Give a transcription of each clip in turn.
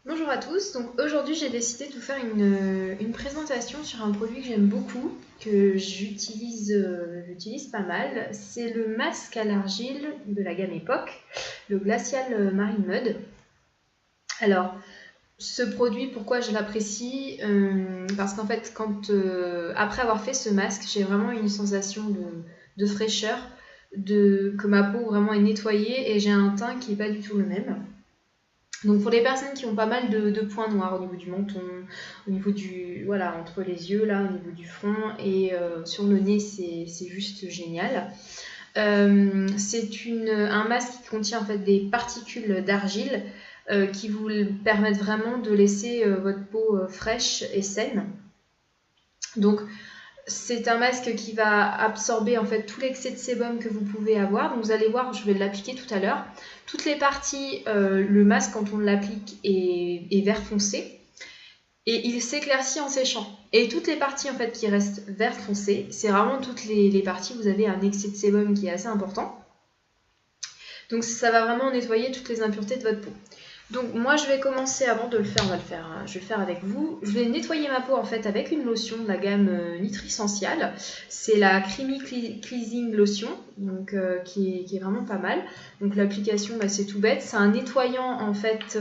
Bonjour à tous, donc aujourd'hui j'ai décidé de vous faire une présentation sur un produit que j'aime beaucoup, que j'utilise pas mal. C'est le masque à l'argile de la gamme Epoch, le Glacial Marine Mud. Alors, ce produit, pourquoi je l'apprécie Parce qu'en fait, après avoir fait ce masque, j'ai vraiment une sensation de fraîcheur, que ma peau vraiment est nettoyée et j'ai un teint qui n'est pas du tout le même. Donc pour les personnes qui ont pas mal de points noirs au niveau du menton, au niveau voilà, entre les yeux, là, au niveau du front et sur le nez, c'est juste génial. C'est un masque qui contient en fait des particules d'argile qui vous permettent vraiment de laisser votre peau fraîche et saine. Donc c'est un masque qui va absorber en fait tout l'excès de sébum que vous pouvez avoir. Donc vous allez voir, je vais l'appliquer tout à l'heure. Toutes les parties, le masque quand on l'applique est vert foncé et il s'éclaircit en séchant. Et toutes les parties en fait qui restent vert foncé, c'est vraiment toutes les parties où vous avez un excès de sébum qui est assez important. Donc ça va vraiment nettoyer toutes les impuretés de votre peau. Donc moi je vais commencer, avant de le faire, je vais le faire avec vous. Je vais nettoyer ma peau en fait avec une lotion de la gamme Nutri-Essential. C'est la Creamy Cleansing Lotion, donc, qui est vraiment pas mal. Donc l'application, c'est tout bête. C'est un nettoyant en fait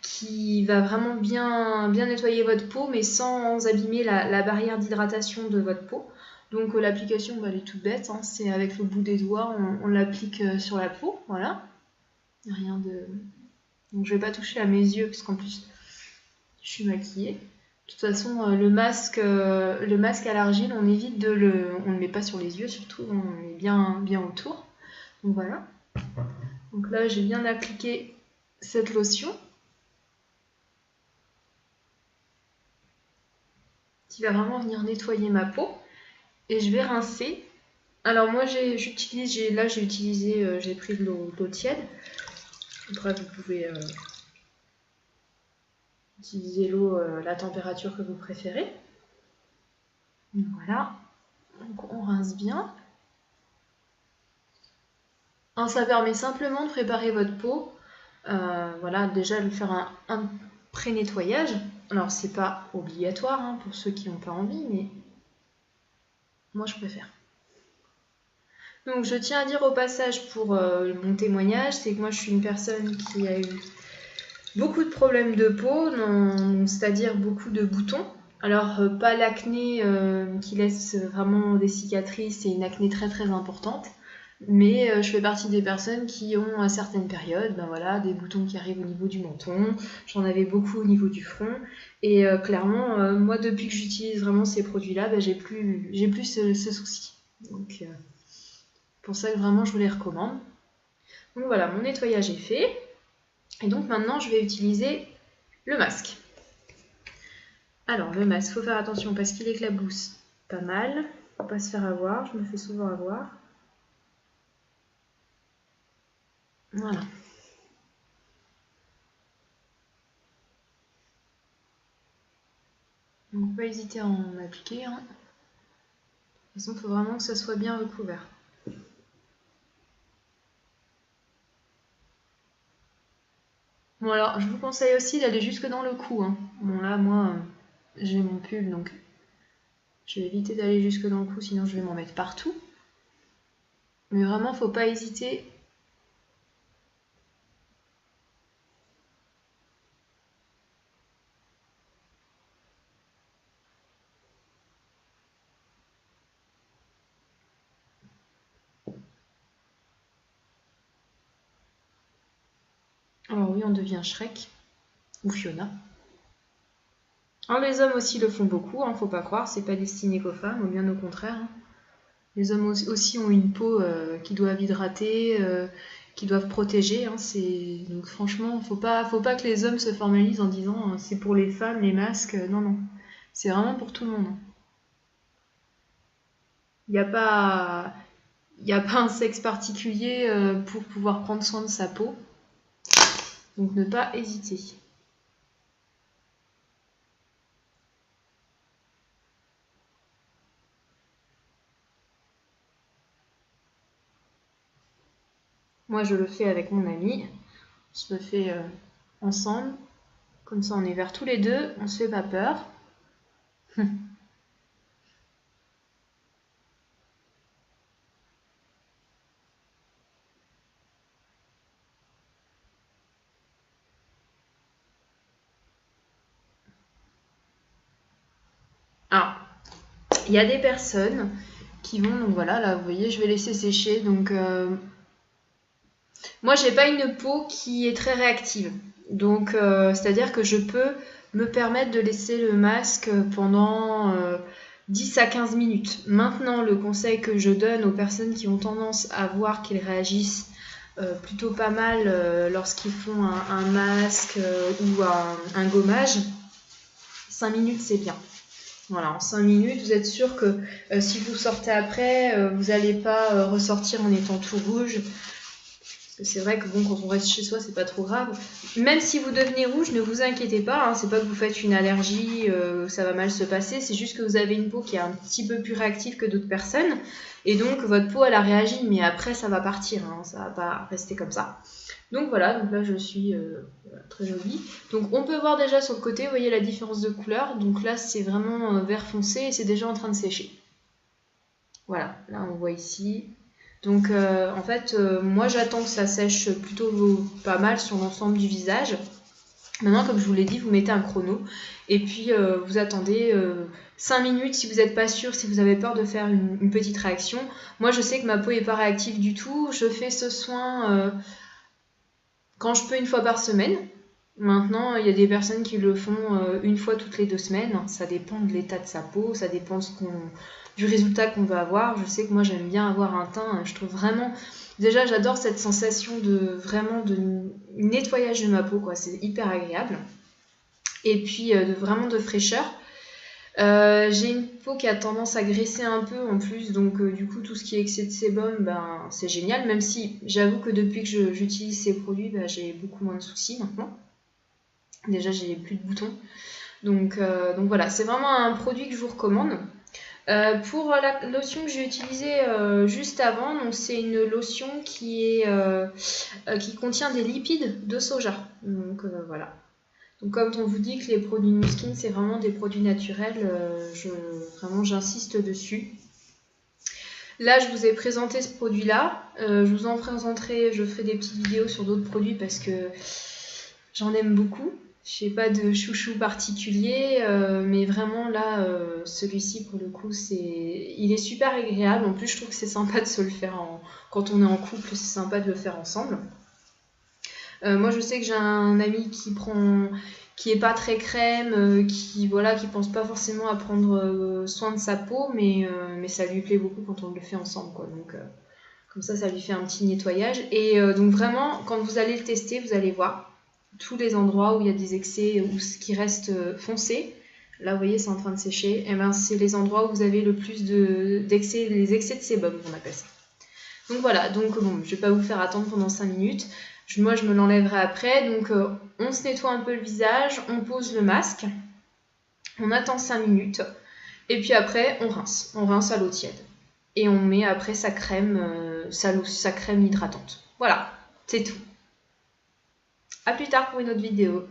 qui va vraiment bien nettoyer votre peau, mais sans abîmer la barrière d'hydratation de votre peau. Donc l'application, elle est toute bête, hein. C'est avec le bout des doigts, on l'applique sur la peau, voilà. Rien de... Donc je vais pas toucher à mes yeux parce qu'en plus je suis maquillée. De toute façon, le masque à l'argile, on évite on le met pas sur les yeux surtout, on le met bien autour. Donc voilà. Donc là, j'ai bien appliqué cette lotion qui va vraiment venir nettoyer ma peau et je vais rincer. Alors moi, j'ai pris de l'eau tiède. Après, vous pouvez utiliser l'eau, la température que vous préférez. Voilà, donc on rince bien. Ça permet simplement de préparer votre peau. Voilà, déjà de faire un pré-nettoyage. Alors c'est pas obligatoire hein, pour ceux qui n'ont pas envie, mais moi je préfère. Donc je tiens à dire au passage pour mon témoignage, c'est que moi je suis une personne qui a eu beaucoup de problèmes de peau, c'est-à-dire beaucoup de boutons. Alors pas l'acné qui laisse vraiment des cicatrices, c'est une acné très très importante. Mais je fais partie des personnes qui ont à certaines périodes voilà, des boutons qui arrivent au niveau du menton. J'en avais beaucoup au niveau du front. Et clairement, moi depuis que j'utilise vraiment ces produits-là, j'ai plus ce souci. Donc pour ça que vraiment je vous les recommande. Donc voilà, mon nettoyage est fait. Et donc maintenant je vais utiliser le masque. Alors le masque, il faut faire attention parce qu'il éclabousse pas mal. Faut pas se faire avoir, je me fais souvent avoir. Voilà. Donc pas hésiter à en appliquer. Hein. De toute façon, il faut vraiment que ça soit bien recouvert. Bon alors, je vous conseille aussi d'aller jusque dans le cou. Hein. Bon là, moi, j'ai mon pull, donc je vais éviter d'aller jusque dans le cou, sinon je vais m'en mettre partout. Mais vraiment, faut pas hésiter. Alors oui, on devient Shrek ou Fiona. Alors, les hommes aussi le font beaucoup, hein, faut pas croire, c'est pas destiné qu'aux femmes, ou bien au contraire. Hein. Les hommes aussi ont une peau qui doivent hydrater, qui doivent protéger. Hein, donc franchement, faut pas que les hommes se formalisent en disant c'est pour les femmes, les masques. Non, non. C'est vraiment pour tout le monde. Il n'y a pas un sexe particulier pour pouvoir prendre soin de sa peau. Donc ne pas hésiter. Moi je le fais avec mon ami. On se le fait ensemble. Comme ça, on est vers tous les deux, on se fait pas peur. Alors, il y a des personnes qui vont, donc voilà, là, vous voyez, je vais laisser sécher. Donc, moi, j'ai pas une peau qui est très réactive. Donc, c'est-à-dire que je peux me permettre de laisser le masque pendant 10 à 15 minutes. Maintenant, le conseil que je donne aux personnes qui ont tendance à voir qu'ils réagissent plutôt pas mal lorsqu'ils font un masque ou un gommage, 5 minutes, c'est bien. Voilà, en 5 minutes, vous êtes sûr que si vous sortez après, vous n'allez pas ressortir en étant tout rouge. C'est vrai que bon, quand on reste chez soi, c'est pas trop grave. Même si vous devenez rouge, ne vous inquiétez pas. Hein, c'est pas que vous faites une allergie, ça va mal se passer. C'est juste que vous avez une peau qui est un petit peu plus réactive que d'autres personnes. Et donc, votre peau, elle a réagi. Mais après, ça va partir. Hein, ça va pas rester comme ça. Donc voilà, donc là, je suis très jolie. Donc, on peut voir déjà sur le côté, vous voyez la différence de couleur. Donc là, c'est vraiment vert foncé et c'est déjà en train de sécher. Voilà, là, on voit ici. Donc en fait, moi j'attends que ça sèche plutôt pas mal sur l'ensemble du visage. Maintenant, comme je vous l'ai dit, vous mettez un chrono et puis vous attendez 5 minutes si vous n'êtes pas sûr, si vous avez peur de faire une petite réaction. Moi je sais que ma peau n'est pas réactive du tout. Je fais ce soin quand je peux, une fois par semaine. Maintenant, il y a des personnes qui le font une fois toutes les 2 semaines. Ça dépend de l'état de sa peau, ça dépend du résultat qu'on veut avoir. Je sais que moi, j'aime bien avoir un teint. Je trouve vraiment... Déjà, j'adore cette sensation de nettoyage de ma peau, quoi. C'est hyper agréable. Et puis, vraiment de fraîcheur. J'ai une peau qui a tendance à graisser un peu en plus, donc du coup tout ce qui est excès de sébum, ben, c'est génial, même si j'avoue que depuis que j'utilise ces produits, ben, j'ai beaucoup moins de soucis maintenant. Déjà j'ai plus de boutons, donc voilà, c'est vraiment un produit que je vous recommande. Pour la lotion que j'ai utilisée juste avant, donc c'est une lotion qui contient des lipides de soja, donc voilà. Donc comme on vous dit que les produits Nu Skin, c'est vraiment des produits naturels, vraiment j'insiste dessus. Là, je vous ai présenté ce produit-là. Je vous en présenterai, je ferai des petites vidéos sur d'autres produits parce que j'en aime beaucoup. Je n'ai pas de chouchou particulier, mais vraiment là, celui-ci pour le coup, il est super agréable. En plus, je trouve que c'est sympa de se le faire quand on est en couple, c'est sympa de le faire ensemble. Moi je sais que j'ai un ami qui est pas très crème, qui pense pas forcément à prendre soin de sa peau, mais ça lui plaît beaucoup quand on le fait ensemble, quoi. Donc comme ça lui fait un petit nettoyage. Et donc vraiment, quand vous allez le tester, vous allez voir tous les endroits où il y a des excès ou ce qui reste foncé. Là vous voyez c'est en train de sécher, et ben c'est les endroits où vous avez le plus d'excès, les excès de sébum on appelle ça. Donc voilà, donc bon, je vais pas vous faire attendre pendant 5 minutes. Moi, je me l'enlèverai après. Donc, on se nettoie un peu le visage, on pose le masque, on attend 5 minutes, et puis après, on rince. On rince à l'eau tiède. Et on met après sa crème hydratante. Voilà, c'est tout. A plus tard pour une autre vidéo.